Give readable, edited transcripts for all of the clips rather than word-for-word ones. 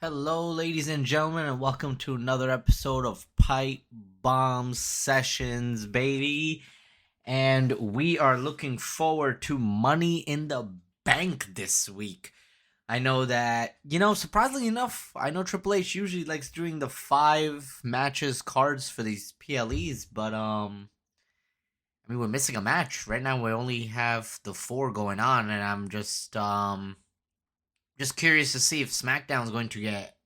Hello, ladies and gentlemen, and welcome to another episode of Pipe Bomb Sessions, baby. And we are looking forward to Money in the Bank this week. I know that, surprisingly enough, I know Triple H usually likes doing the 5 matches cards for these PLEs, but, we're missing a match. Right now, we only have the 4 going on, and I'm just curious to see if SmackDown's going to get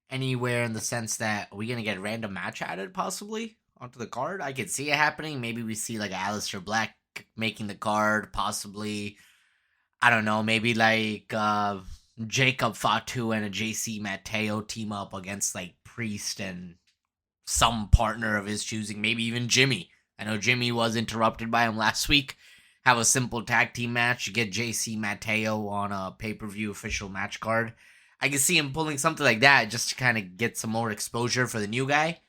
anywhere in the sense that are we gonna get a random match added possibly onto the card? I could see it happening. Maybe we see like Aleister Black making the card, possibly. I don't know. Maybe like Jacob Fatu and a JC Mateo team up against like Priest and some partner of his choosing. Maybe even Jimmy. I know Jimmy was interrupted by him last week. Have a simple tag team match. Get JC Mateo on a pay per view official match card. I can see him pulling something like that just to kind of get some more exposure for the new guy.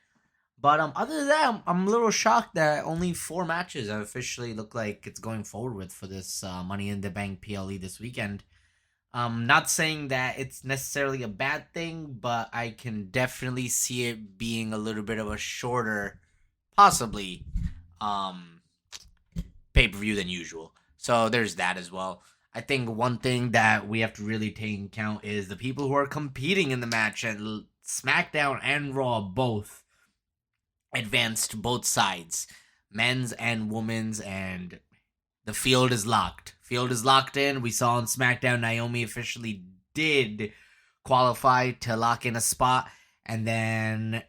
But other than that, I'm a little shocked that only 4 matches have officially look like it's going forward with for this Money in the Bank PLE this weekend. Not saying that it's necessarily a bad thing, but I can definitely see it being a little bit of a shorter, possibly, um, pay per view than usual. So there's that as well. I think one thing that we have to really take into account is the people who are competing in the match, and SmackDown and Raw both advanced both sides, men's and women's, and the field is locked. Field is locked in. We saw on SmackDown Naomi officially did qualify to lock in a spot, and then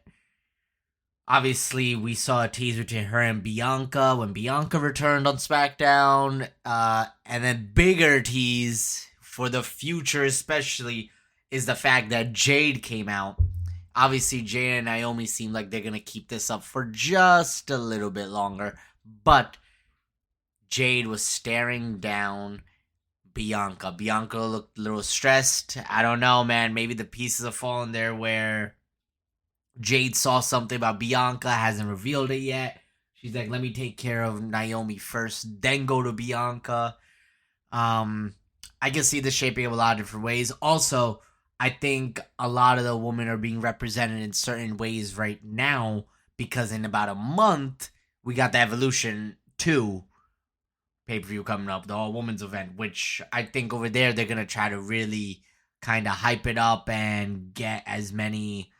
obviously we saw a teaser to her and Bianca when Bianca returned on SmackDown, and then bigger tease for the future especially is the fact that Jade came out. Obviously, Jade and Naomi seem like they're going to keep this up for just a little bit longer, but Jade was staring down Bianca. Bianca looked a little stressed. I don't know, man. Maybe the pieces have fallen there where Jade saw something about Bianca, hasn't revealed it yet. She's like, let me take care of Naomi first, then go to Bianca. I can see this shaping up a lot of different ways. Also, I think a lot of the women are being represented in certain ways right now because in about a month, we got the Evolution 2 pay per view coming up, the all women's event, which I think over there they're going to try to really kind of hype it up and get as many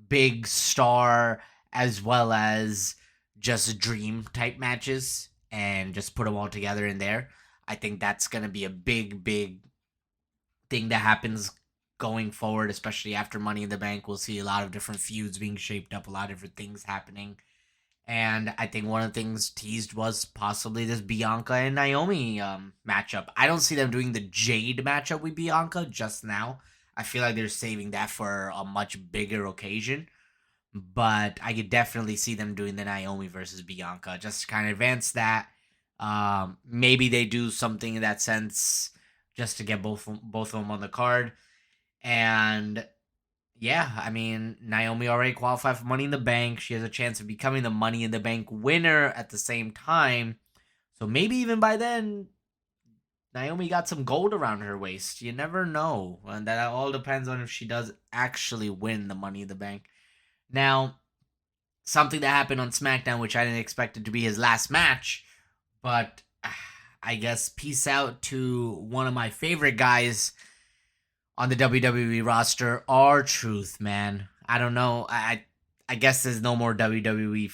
big star as well as just dream type matches and just put them all together in there. I think that's going to be a big thing that happens going forward, especially after Money in the Bank. We'll see a lot of different feuds being shaped up, a lot of different things happening. And I think one of the things teased was possibly this Bianca and Naomi matchup. I don't see them doing the Jade matchup with Bianca just now. I feel like they're saving that for a much bigger occasion. But I could definitely see them doing the Naomi versus Bianca just to kind of advance that. Maybe they do something in that sense just to get both of them on the card. And yeah, I mean, Naomi already qualified for Money in the Bank. She has a chance of becoming the Money in the Bank winner at the same time. So maybe even by then, Naomi got some gold around her waist. You never know. And that all depends on if she does actually win the Money in the Bank. Now, something that happened on SmackDown, which I didn't expect it to be his last match, but I guess peace out to one of my favorite guys on the WWE roster, R-Truth, man. I don't know. I guess there's no more WWE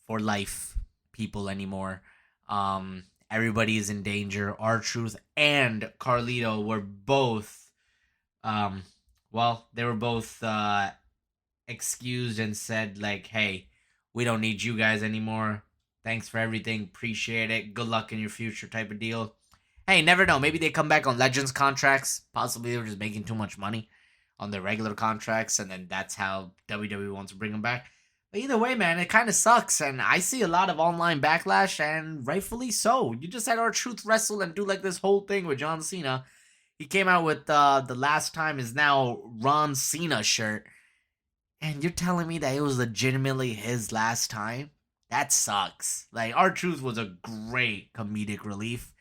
for life people anymore. Everybody is in danger. R-Truth and Carlito were both, they were both excused and said like, "Hey, we don't need you guys anymore. Thanks for everything. Appreciate it. Good luck in your future," type of deal. Hey, never know. Maybe they come back on Legends contracts. Possibly they were just making too much money on their regular contracts, and then that's how WWE wants to bring them back. But either way, man, it kind of sucks, and I see a lot of online backlash, and rightfully so. You just had R-Truth wrestle and do like this whole thing with John Cena. He came out with the last time is now Ron Cena shirt, and you're telling me that it was legitimately his last time? That sucks. Like, R-Truth was a great comedic relief.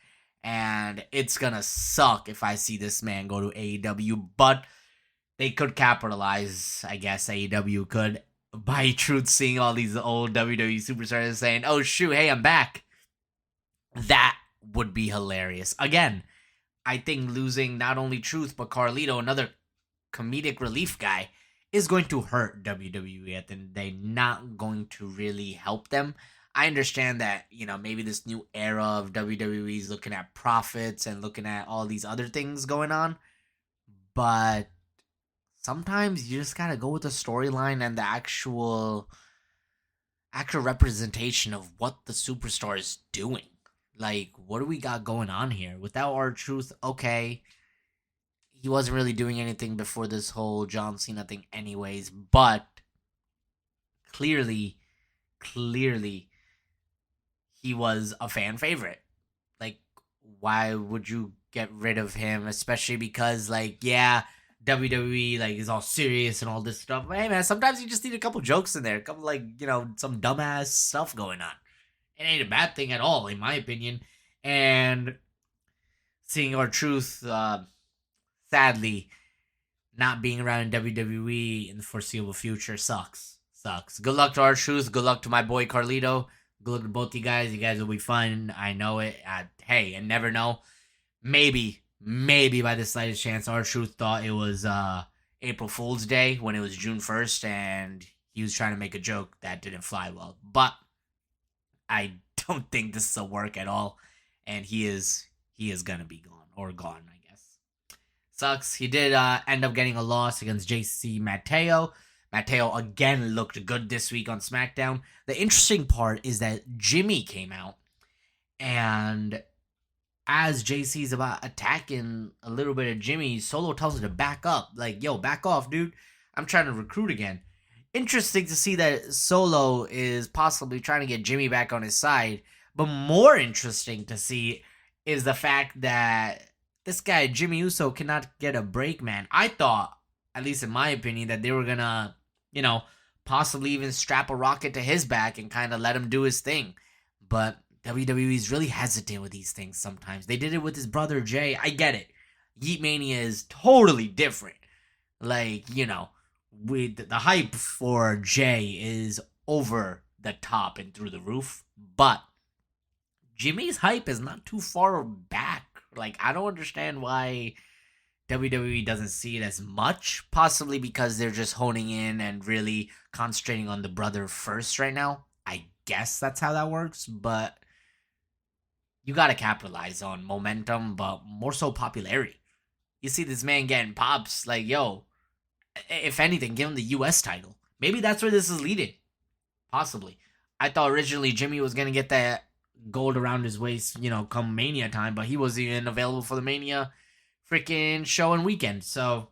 And it's gonna suck if I see this man go to AEW. But they could capitalize, I guess AEW could, by Truth seeing all these old WWE superstars saying, "Oh shoot, hey, I'm back." That would be hilarious. Again, I think losing not only Truth but Carlito, another comedic relief guy, is going to hurt WWE at the end of the day, not going to really help them. I understand that, maybe this new era of WWE is looking at profits and looking at all these other things going on, but sometimes you just gotta go with the storyline and the actual representation of what the superstar is doing. Like, what do we got going on here? Without R-Truth, okay, he wasn't really doing anything before this whole John Cena thing, anyways. But clearly, he was a fan favorite. Like, why would you get rid of him? Especially because, like, yeah, WWE like is all serious and all this stuff. But hey, man, sometimes you just need a couple jokes in there, a couple like some dumbass stuff going on. It ain't a bad thing at all, in my opinion. And seeing R-Truth, sadly, not being around in WWE in the foreseeable future sucks. Sucks. Good luck to R-Truth. Good luck to my boy Carlito. Good luck to both you guys. You guys will be fun. I know it. Hey, and never know. Maybe by the slightest chance, R-Truth thought it was April Fool's Day when it was June 1st, and he was trying to make a joke that didn't fly well. But I don't think this is a work at all, and he is gonna be gone, I guess. Sucks. He did end up getting a loss against JC Mateo. Mateo again looked good this week on SmackDown. The interesting part is that Jimmy came out, and as JC's about attacking a little bit of Jimmy, Solo tells him to back up. Like, yo, back off, dude. I'm trying to recruit again. Interesting to see that Solo is possibly trying to get Jimmy back on his side. But more interesting to see is the fact that this guy, Jimmy Uso, cannot get a break, man. I thought, at least in my opinion, that they were going to, possibly even strap a rocket to his back and kind of let him do his thing. But WWE is really hesitant with these things sometimes. They did it with his brother Jay. I get it. Yeet Mania is totally different. Like, with the hype for Jay is over the top and through the roof. But Jimmy's hype is not too far back. Like, I don't understand why WWE doesn't see it as much. Possibly because they're just honing in and really concentrating on the brother first right now. I guess that's how that works. But you got to capitalize on momentum, but more so popularity. You see this man getting pops, like, yo, if anything, give him the US title. Maybe that's where this is leading. Possibly. I thought originally Jimmy was going to get that gold around his waist, come Mania time, but he wasn't even available for the Mania freaking show and weekend. So,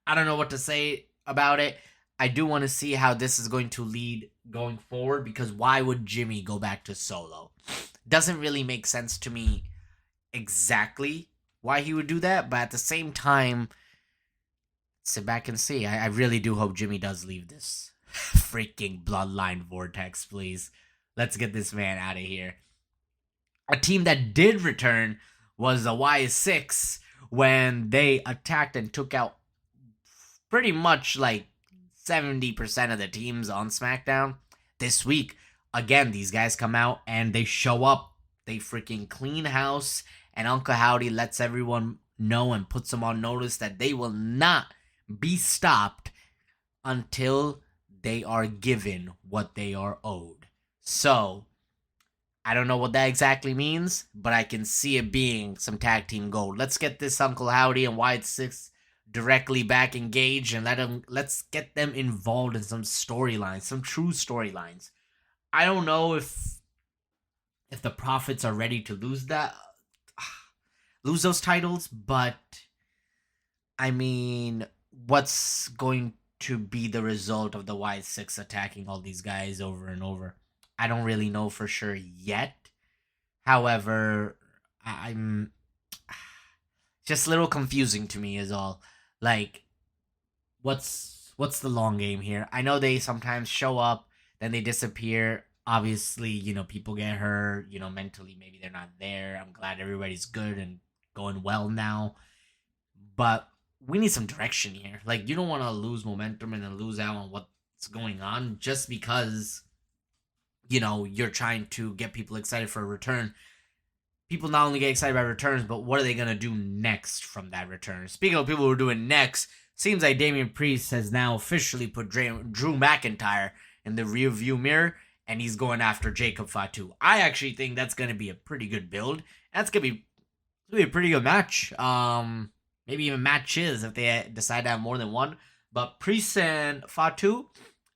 I don't know what to say about it. I do want to see how this is going to lead going forward, because why would Jimmy go back to Solo? Doesn't really make sense to me exactly why he would do that, but at the same time, sit back and see. I really do hope Jimmy does leave this freaking bloodline vortex, please. Let's get this man out of here. A team that did return was the Y6 when they attacked and took out pretty much like 70% of the teams on SmackDown. This week, again, these guys come out and they show up. They freaking clean house, and Uncle Howdy lets everyone know and puts them on notice that they will not be stopped until they are given what they are owed. So, I don't know what that exactly means, but I can see it being some tag team gold. Let's get this Uncle Howdy and Wyatt Six directly back engaged, and let's get them involved in some storylines, some true storylines. I don't know if the Profits are ready to lose those titles, but I mean, what's going to be the result of the Y6 attacking all these guys over and over? I don't really know for sure yet. However, I'm just a little confusing to me is all. Like, what's the long game here? I know they sometimes show up, then they disappear. Obviously, people get hurt, mentally maybe they're not there. I'm glad everybody's good and going well now. But we need some direction here. Like, you don't want to lose momentum and then lose out on what's going on just because, you're trying to get people excited for a return. People not only get excited about returns, but what are they going to do next from that return? Speaking of people who are doing next, seems like Damian Priest has now officially put Drew McIntyre in the rearview mirror, and he's going after Jacob Fatu. I actually think that's going to be a pretty good build. That's going to be a pretty good match. Maybe even matches if they decide to have more than one. But Priest and Fatu,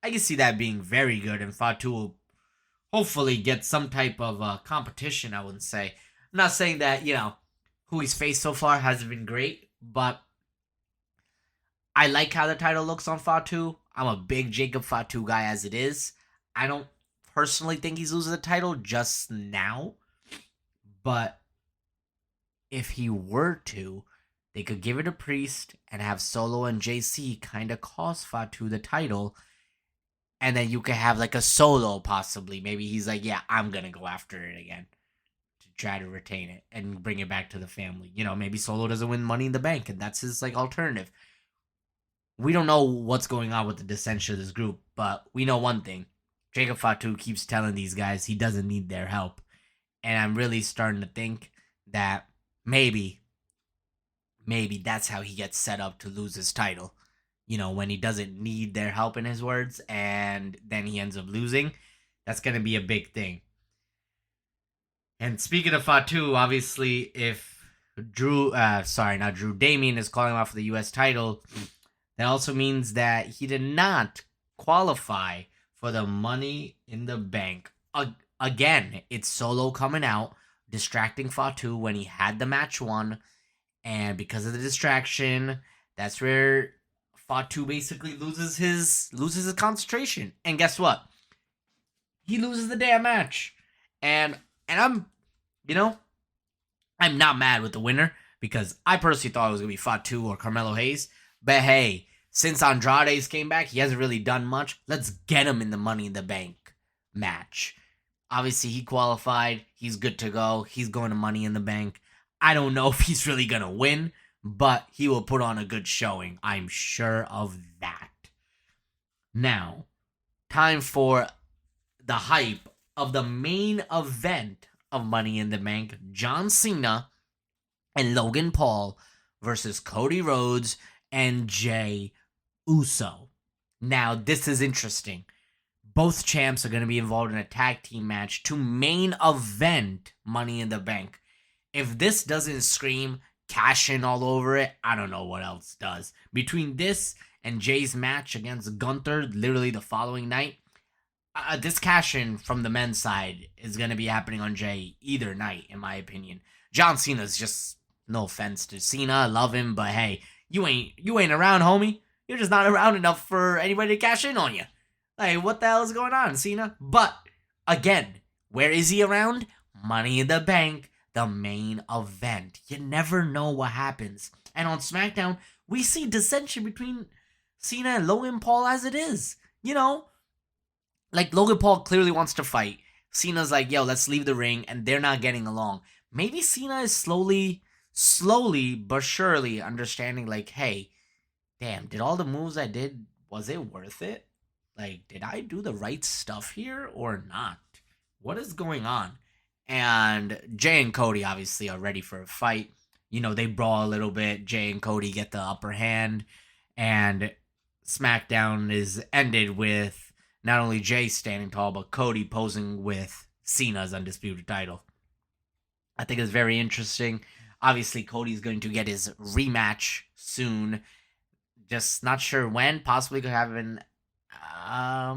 I can see that being very good, and Fatu will hopefully get some type of competition, I wouldn't say. I'm not saying that, who he's faced so far hasn't been great, but I like how the title looks on Fatu. I'm a big Jacob Fatu guy as it is. I don't personally think he's losing the title just now, but if he were to, they could give it to Priest and have Solo and JC kind of cost Fatu the title, and then you could have like a Solo possibly. Maybe he's like, yeah, I'm going to go after it again to try to retain it and bring it back to the family. Maybe Solo doesn't win Money in the Bank, and that's his like alternative. We don't know what's going on with the dissension of this group, but we know one thing. Jacob Fatu keeps telling these guys he doesn't need their help. And I'm really starting to think that maybe that's how he gets set up to lose his title. When he doesn't need their help, in his words, and then he ends up losing. That's going to be a big thing. And speaking of Fatu, obviously, if Damian is calling off for the U.S. title, that also means that he did not qualify for the Money in the Bank. Again, it's Solo coming out, distracting Fatu when he had the match won. And because of the distraction, that's where Fatu basically loses his concentration. And guess what? He loses the damn match. And I'm not mad with the winner because I personally thought it was going to be Fatu or Carmelo Hayes. But hey, since Andrade's came back, he hasn't really done much. Let's get him in the Money in the Bank match. Obviously, he qualified. He's good to go. He's going to Money in the Bank. I don't know if he's really going to win, but he will put on a good showing. I'm sure of that. Now, time for the hype of the main event of Money in the Bank. John Cena and Logan Paul versus Cody Rhodes and Jey Uso. Now, this is interesting. Both champs are going to be involved in a tag team match to main event Money in the Bank. If this doesn't scream cash in all over it, I don't know what else does. Between this and Jay's match against Gunther, literally the following night, this cash in from the men's side is going to be happening on Jay either night, in my opinion. John Cena's just, no offense to Cena, love him, but hey, you ain't around, homie. You're just not around enough for anybody to cash in on you. Like, what the hell is going on, Cena? But, again, where is he around? Money in the Bank, the main event. You never know what happens. And on SmackDown, we see dissension between Cena and Logan Paul as it is. Like, Logan Paul clearly wants to fight. Cena's like, yo, let's leave the ring, and they're not getting along. Maybe Cena is slowly but surely understanding, like, hey, damn, did all the moves I did, was it worth it? Like, did I do the right stuff here or not? What is going on? And Jay and Cody obviously are ready for a fight. They brawl a little bit. Jay and Cody get the upper hand. And SmackDown is ended with not only Jay standing tall, but Cody posing with Cena's undisputed title. I think it's very interesting. Obviously, Cody's going to get his rematch soon. Just not sure when. Possibly could happen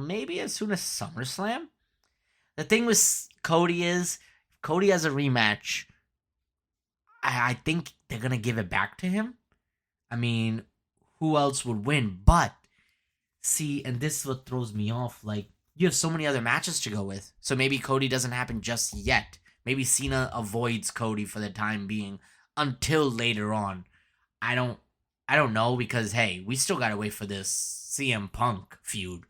maybe as soon as SummerSlam. The thing with Cody is, Cody has a rematch. I think they're going to give it back to him. I mean, who else would win? But, see, and this is what throws me off. Like, you have so many other matches to go with. So maybe Cody doesn't happen just yet. Maybe Cena avoids Cody for the time being until later on. I don't know because, hey, we still got to wait for this CM Punk feud.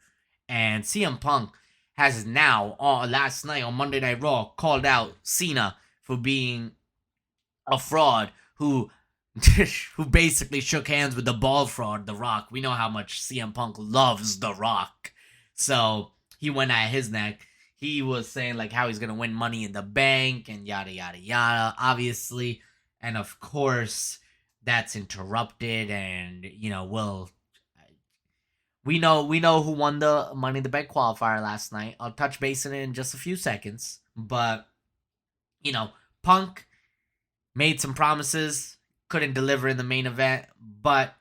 And CM Punk has now, last night on Monday Night Raw, called out Cena for being a fraud who who basically shook hands with the ball fraud, The Rock. We know how much CM Punk loves The Rock. So he went at his neck. He was saying like how he's gonna win Money in the Bank and yada yada yada, obviously. And of course, that's interrupted, and we know who won the Money in the Bank qualifier last night. I'll touch base on it in just a few seconds. But Punk made some promises, couldn't deliver in the main event, but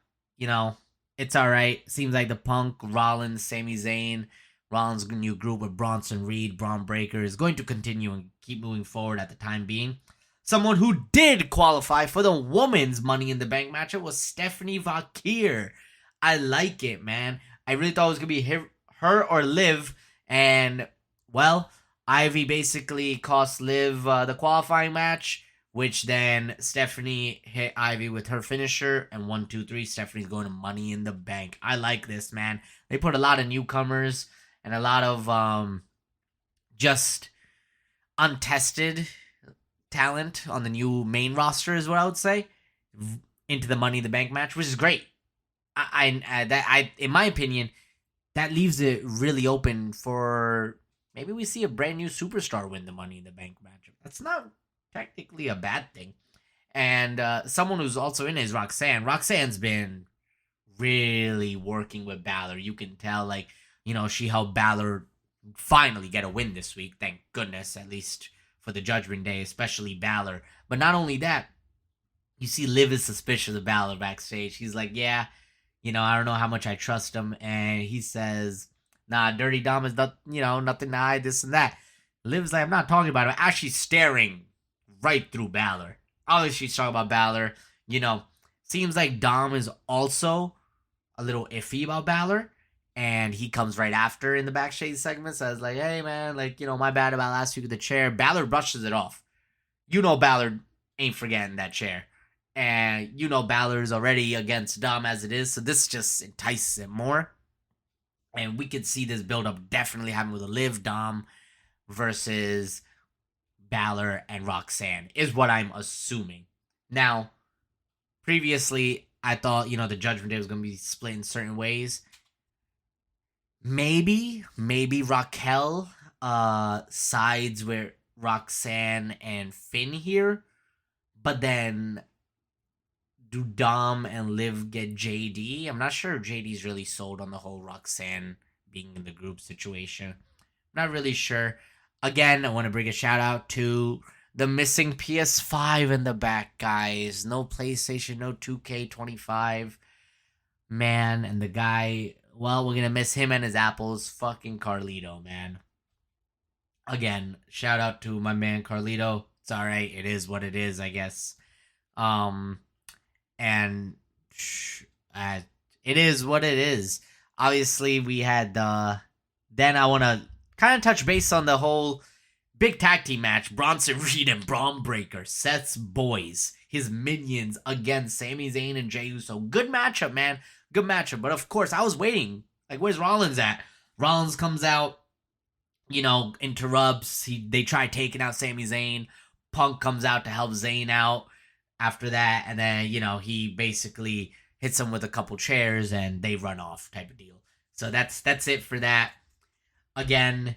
it's all right. Seems like the Punk, Rollins, Sami Zayn, Rollins' new group with Bronson Reed, Braun Breaker is going to continue and keep moving forward at the time being. Someone who did qualify for the women's Money in the Bank matchup was Stephanie Vakir. I like it, man. I really thought it was going to be her or Liv, and, well, Ivy basically cost Liv the qualifying match, which then Stephanie hit Ivy with her finisher, and 1, 2, 3, Stephanie's going to Money in the Bank. I like this, man. They put a lot of newcomers and a lot of just untested talent on the new main roster, is what I would say, into the Money in the Bank match, which is great. In my opinion, that leaves it really open for maybe we see a brand new superstar win the Money in the Bank matchup. That's not technically a bad thing. And someone who's also in it is Roxanne. Roxanne's been really working with Balor. You can tell, she helped Balor finally get a win this week. Thank goodness, at least for the Judgment Day, especially Balor. But not only that, you see Liv is suspicious of Balor backstage. He's like, yeah, I don't know how much I trust him. And he says, nah, Dirty Dom is nothing to hide, this and that. Liv's like, I'm not talking about him. I'm actually staring right through Balor. Obviously, she's talking about Balor. Seems like Dom is also a little iffy about Balor. And he comes right after in the backstage segment, says like, hey, man, my bad about last week with the chair. Balor brushes it off. Balor ain't forgetting that chair. And Balor's already against Dom as it is, so this just entices him more. And we could see this build-up definitely happen with a Liv Dom versus Balor and Roxanne, is what I'm assuming. Now, previously, I thought, the Judgment Day was going to be split in certain ways. Maybe Raquel sides with Roxanne and Finn here, but then do Dom and Liv get JD? I'm not sure if JD's really sold on the whole Roxanne being in the group situation. I'm not really sure. Again, I want to bring a shout out to the missing PS5 in the back, guys. No PlayStation, no 2K25. Man, and the guy, well, we're going to miss him and his apples. Fucking Carlito, man. Again, shout out to my man Carlito. It's alright. It is what it is, I guess. And it is what it is. Obviously, we had then I want to kind of touch base on the whole big tag team match. Bronson Reed and Braun Breaker, Seth's boys, his minions against Sami Zayn and Jey Uso. Good matchup, man. Good matchup. But of course, I was waiting. Like, where's Rollins at? Rollins comes out, interrupts. They try taking out Sami Zayn. Punk comes out to help Zayn out after that, and then he basically hits him with a couple chairs and they run off, type of deal. So that's it for that. Again,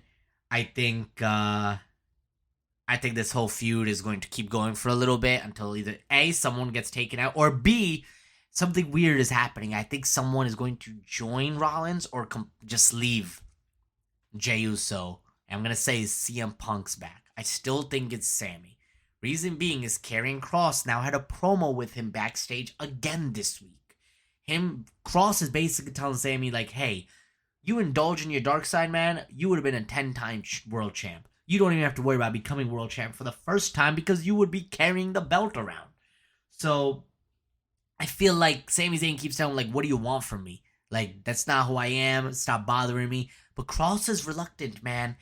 I think this whole feud is going to keep going for a little bit until either A, someone gets taken out, or B, something weird is happening. I think someone is going to join Rollins or just leave Jey Uso. And I'm going to say CM Punk's back. I still think it's Sammy. Reason being is Karrion Kross now had a promo with him backstage again this week. Kross is basically telling Sammy, like, hey, you indulge in your dark side, man, you would have been a 10-time world champ. You don't even have to worry about becoming world champ for the first time because you would be carrying the belt around. So, I feel like Sami Zayn keeps telling, like, what do you want from me? Like, that's not who I am. Stop bothering me. But Kross is reluctant, man.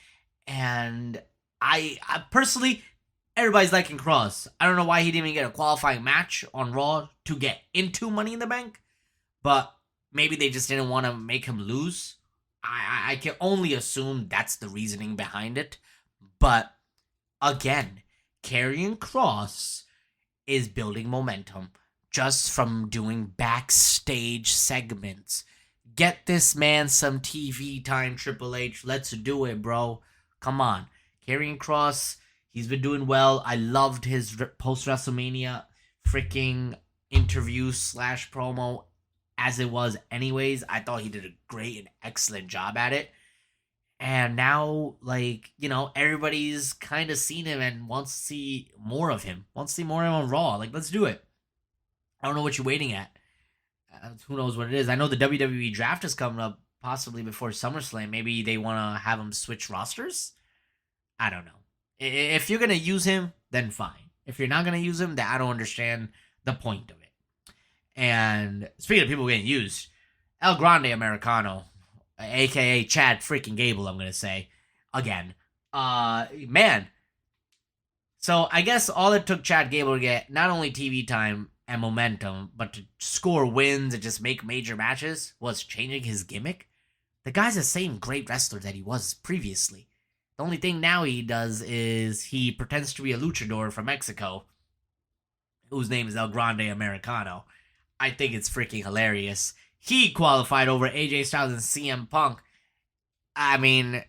And I personally, everybody's liking Kross. I don't know why he didn't even get a qualifying match on Raw to get into Money in the Bank. But maybe they just didn't want to make him lose. I can only assume that's the reasoning behind it. But, again, Karrion Kross is building momentum. just from doing backstage segments. Get this man some TV time, Triple H. Let's do it, bro. Come on. Karrion Kross, he's been doing well. I loved his post WrestleMania freaking interview slash promo as it was, anyways. I thought he did a great and excellent job at it. And now, like, everybody's kind of seen him and wants to see more of him. Wants to see more of him on Raw. Like, let's do it. I don't know what you're waiting at. Who knows what it is? I know the WWE draft is coming up possibly before SummerSlam. Maybe they want to have him switch rosters. I don't know. If you're going to use him, then fine. If you're not going to use him, then I don't understand the point of it. And speaking of people getting used, El Grande Americano, a.k.a. Chad freaking Gable, I'm going to say, again. Man. So I guess all it took Chad Gable to get not only TV time and momentum, but to score wins and just make major matches was changing his gimmick. The guy's the same great wrestler that he was previously. The only thing now he does is he pretends to be a luchador from Mexico, whose name is El Grande Americano. I think it's freaking hilarious. He qualified over AJ Styles and CM Punk. I mean,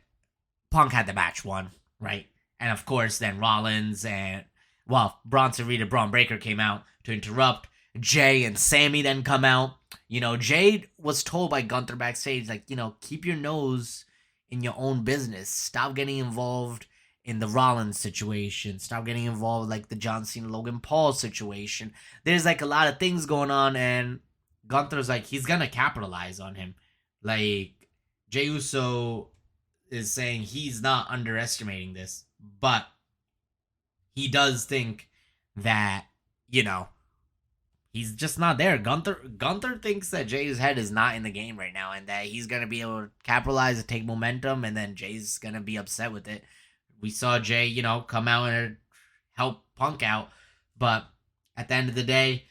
Punk had the match won, right? And of course, then Rollins and, Bronson Reed and Braun Breaker came out to interrupt. Jay and Sammy then come out. Jay was told by Gunther backstage, like, keep your nose in your own business. Stop getting involved in the Rollins situation. Stop getting involved like the John Cena Logan Paul situation. There's like a lot of things going on, and Gunther's like, he's gonna capitalize on him. Like, Jey Uso is saying he's not underestimating this, but he does think that, he's just not there. Gunther thinks that Jay's head is not in the game right now, and that he's gonna be able to capitalize and take momentum, and then Jay's gonna be upset with it. We saw Jay, come out and help Punk out, but at the end of the day,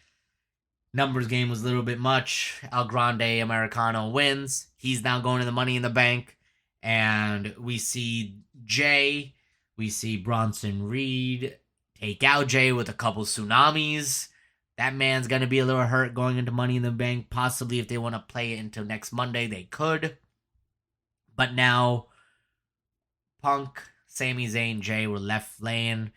numbers game was a little bit much. El Grande Americano wins. He's now going to the Money in the Bank, and we see Jay, we see Bronson Reed take out Jay with a couple tsunamis. That man's going to be a little hurt going into Money in the Bank. Possibly if they want to play it until next Monday, they could. But now, Punk, Sami Zayn, Jay were left laying,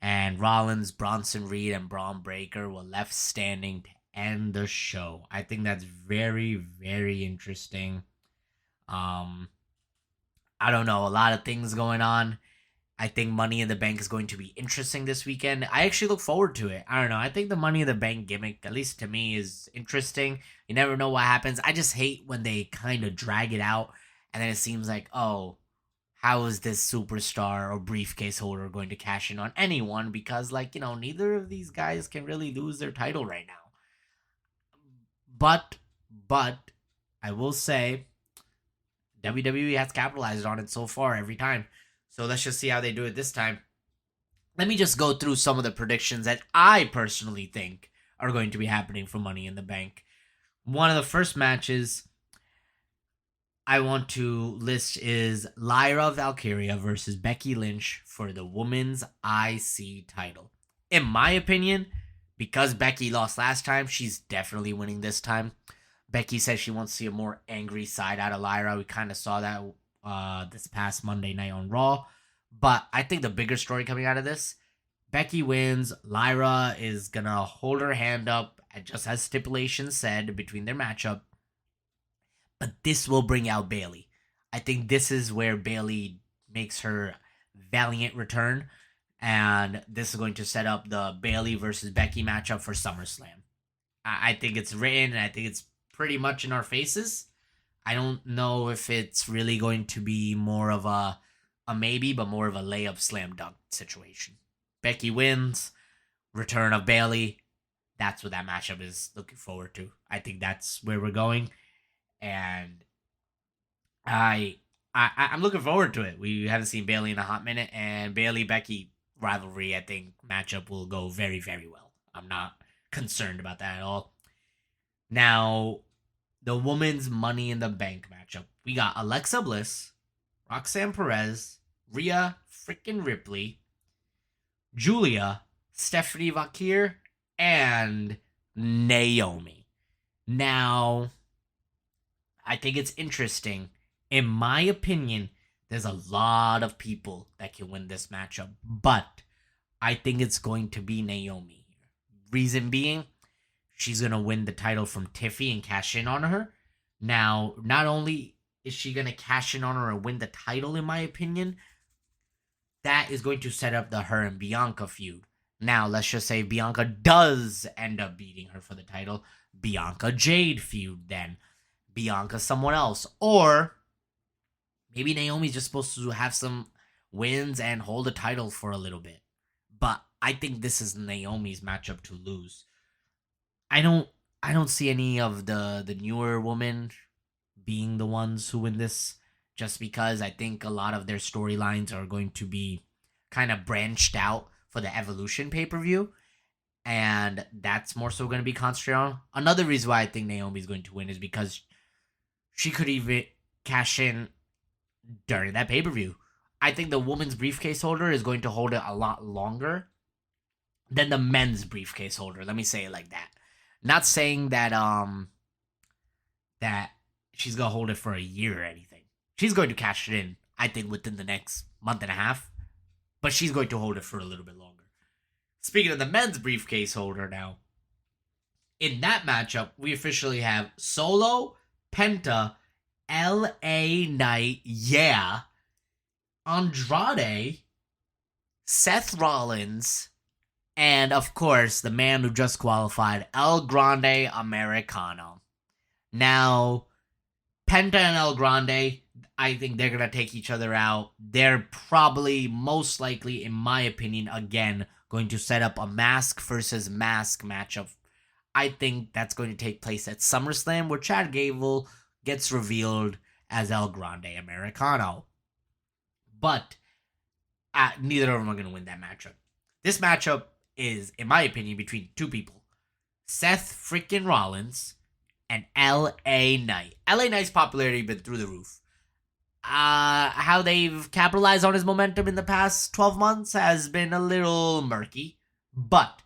and Rollins, Bronson Reed, and Braun Breaker were left standing to end the show. I think that's very, very interesting. I don't know, a lot of things going on. I think Money in the Bank is going to be interesting this weekend. I actually look forward to it. I don't know. I think the Money in the Bank gimmick, at least to me, is interesting. You never know what happens. I just hate when they kind of drag it out, and then it seems like, oh, how is this superstar or briefcase holder going to cash in on anyone? Because, neither of these guys can really lose their title right now. But, I will say, WWE has capitalized on it so far every time. So let's just see how they do it this time. Let me just go through some of the predictions that I personally think are going to be happening for Money in the Bank. One of the first matches I want to list is Lyra Valkyria versus Becky Lynch for the Women's IC title. In my opinion, because Becky lost last time, she's definitely winning this time. Becky says she wants to see a more angry side out of Lyra. We kind of saw that this past Monday night on Raw. But I think the bigger story coming out of this, Becky wins. Lyra is going to hold her hand up, just as stipulations said between their matchup. But this will bring out Bayley. I think this is where Bayley makes her valiant return. And this is going to set up the Bayley versus Becky matchup for SummerSlam. I think it's written, and I think it's pretty much in our faces. I don't know if it's really going to be more of a maybe, but more of a layup slam dunk situation. Becky wins, return of Bayley. That's what that matchup is looking forward to. I think that's where we're going, and I'm looking forward to it. We haven't seen Bayley in a hot minute, and Bayley Becky rivalry, I think matchup will go very, very well. I'm not concerned about that at all. Now, the women's Money in the Bank matchup. We got Alexa Bliss, Roxanne Perez, Rhea freaking Ripley, Julia, Stephanie Vakir, and Naomi. Now, I think it's interesting. In my opinion, there's a lot of people that can win this matchup, but I think it's going to be Naomi here. Reason being, she's going to win the title from Tiffy and cash in on her. Now, not only is she going to cash in on her and win the title, in my opinion, that is going to set up the her and Bianca feud. Now, let's just say Bianca does end up beating her for the title. Bianca Jade feud then. Bianca someone else. Or maybe Naomi's just supposed to have some wins and hold the title for a little bit. But I think this is Naomi's matchup to lose. I don't see any of the newer women being the ones who win this, just because I think a lot of their storylines are going to be kind of branched out for the Evolution pay-per-view, and that's more so going to be concentrated on. Another reason why I think Naomi's going to win is because she could even cash in during that pay-per-view. I think the woman's briefcase holder is going to hold it a lot longer than the men's briefcase holder. Let me say it like that. Not saying that that she's gonna hold it for a year or anything. She's going to cash it in, I think, within the next month and a half. But she's going to hold it for a little bit longer. Speaking of the men's briefcase holder now, in that matchup, we officially have Solo, Penta, LA Knight, yeah, Andrade, Seth Rollins, and of course, the man who just qualified, El Grande Americano. Now, Penta and El Grande, I think they're going to take each other out. They're probably, most likely, in my opinion, again, going to set up a mask versus mask matchup. I think that's going to take place at SummerSlam, where Chad Gable gets revealed as El Grande Americano. But neither of them are going to win that matchup. This matchup is, in my opinion, between two people. Seth freaking Rollins and LA Knight. LA Knight's popularity been through the roof. How they've capitalized on his momentum in the past 12 months has been a little murky. But,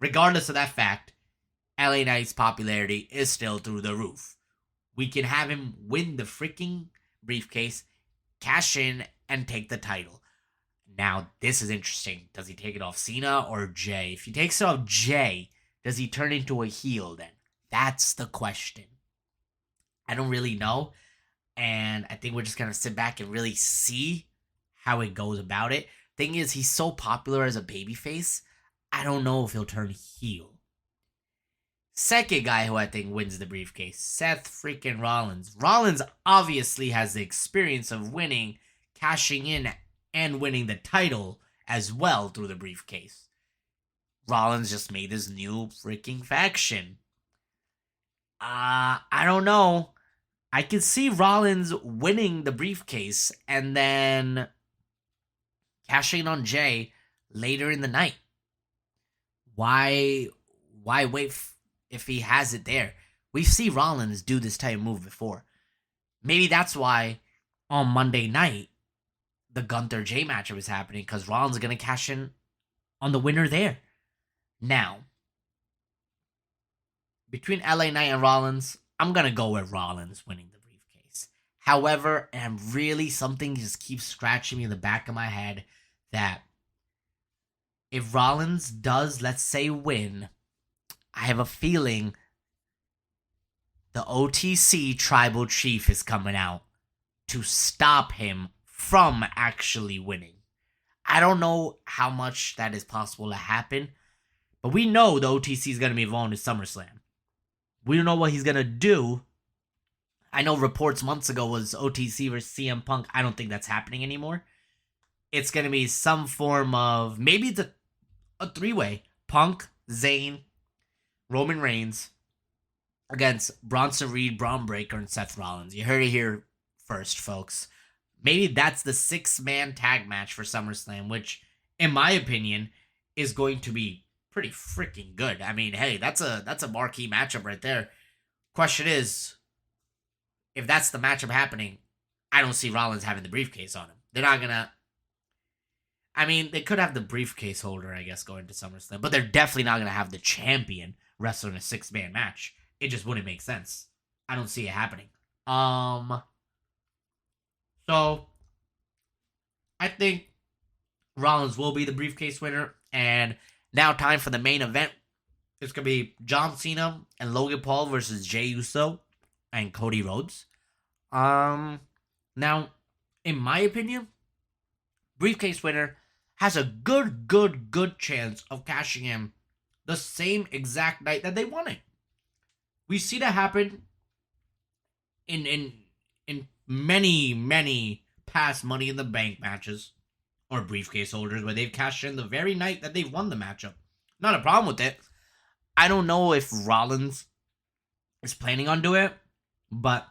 regardless of that fact, LA Knight's popularity is still through the roof. We can have him win the freaking briefcase, cash in, and take the title. Now, this is interesting. Does he take it off Cena or Jay? If he takes it off Jay, does he turn into a heel then? That's the question. I don't really know. And I think we're just going to sit back and really see how it goes about it. Thing is, he's so popular as a babyface, I don't know if he'll turn heel. Second guy who I think wins the briefcase, Seth freaking Rollins. Rollins obviously has the experience of winning, cashing in, and winning the title as well through the briefcase. Rollins just made his new freaking faction. I don't know. I can see Rollins winning the briefcase and then cashing on Jay later in the night. Why wait if he has it there? We've seen Rollins do this type of move before. Maybe that's why on Monday night the Gunther Jay matchup is happening, because Rollins is going to cash in on the winner there. Now, between LA Knight and Rollins, I'm going to go with Rollins winning the briefcase. However, and really something just keeps scratching me in the back of my head, that if Rollins does, let's say, win, I have a feeling the OTC Tribal Chief is coming out to stop him from actually winning. I don't know how much that is possible to happen, but we know the OTC is going to be involved in SummerSlam. We don't know what he's going to do. I know reports months ago was OTC versus CM Punk. I don't think that's happening anymore. It's going to be some form of, maybe it's a three-way. Punk, Zayn, Roman Reigns against Bronson Reed, Braun Breaker, and Seth Rollins. You heard it here first, folks. Maybe that's the 6-man tag match for SummerSlam, which, in my opinion, is going to be pretty freaking good. I mean, hey, that's a marquee matchup right there. Question is, if that's the matchup happening, I don't see Rollins having the briefcase on him. They're not gonna. I mean, they could have the briefcase holder, I guess, going to SummerSlam, but they're definitely not gonna have the champion wrestle in a 6-man match. It just wouldn't make sense. I don't see it happening. So I think Rollins will be the briefcase winner, and now time for the main event. It's gonna be John Cena and Logan Paul versus Jey Uso and Cody Rhodes. Now, in my opinion, briefcase winner has a good chance of cashing in the same exact night that they won it. We see that happen in many past Money in the Bank matches or briefcase holders where they've cashed in the very night that they've won the matchup. Not a problem with it. I don't know if Rollins is planning on doing it, but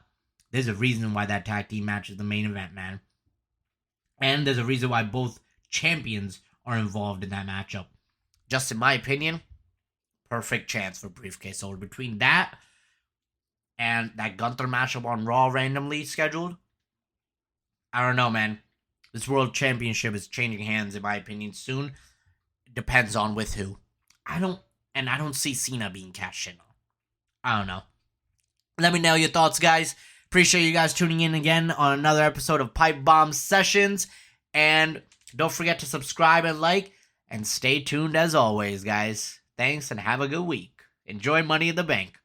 there's a reason why that tag team match is the main event, man. And there's a reason why both champions are involved in that matchup. Just in my opinion, perfect chance for briefcase holder. Between that and that Gunther matchup on Raw randomly scheduled, I don't know, man. This World Championship is changing hands, in my opinion, soon. It depends on with who. I don't see Cena being cashed in on. I don't know. Let me know your thoughts, guys. Appreciate you guys tuning in again on another episode of Pipe Bomb Sessions. And don't forget to subscribe and like. And stay tuned as always, guys. Thanks and have a good week. Enjoy Money in the Bank.